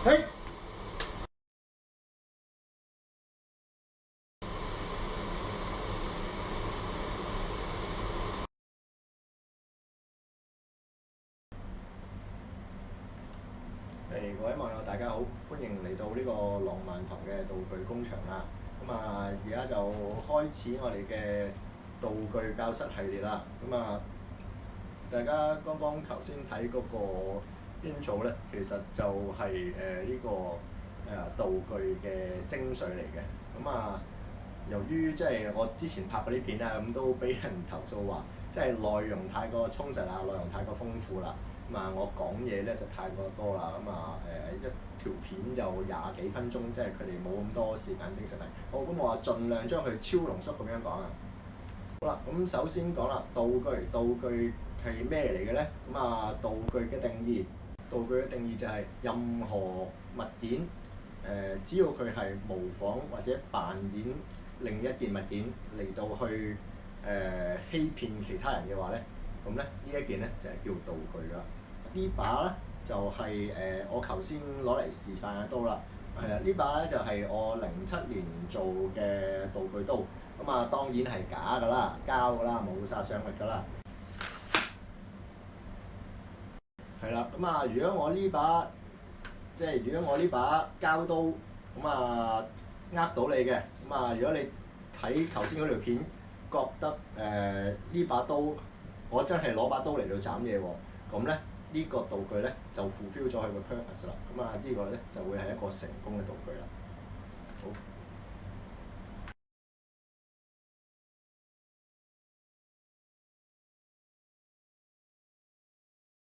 嘿，各位網友大家好，歡迎嚟到呢個浪漫堂嘅道具工場啦。而家就開始我哋嘅道具教室系列啦。大家剛剛頭先睇嗰個 intro 咧，其實就係呢個道具嘅精髓嚟嘅。由於即係我之前拍嗰啲片啊，咁都俾人投訴話，即係內容太過充實啊，內容太過豐富啦。我講嘢咧就太過多啦。一條片就廿幾分鐘，即係佢哋冇咁多時間精神嚟。好，咁我話盡量將佢超濃縮咁樣講啊。好啦，咁首先講啦，道具係咩嚟嘅咧？道具嘅定義就係任何物件，只要佢係模仿或者扮演另一件物件嚟到去欺騙其他人嘅話咧，咁咧呢一件咧就係叫道具啦。呢把咧就係我頭先攞嚟示範嘅刀啦。呢把咧就係我07年做嘅道具刀。當然係假㗎啦，膠㗎啦，冇殺傷力㗎啦。係啦，如果我呢把膠刀到你嘅，如果你睇頭先嗰條片覺得呢把刀我真係攞把刀嚟到斬嘢喎，咁咧呢個道具咧就 fulfill 咗佢個 purpose 啦。呢個咧就會係一個成功嘅道具啦。好。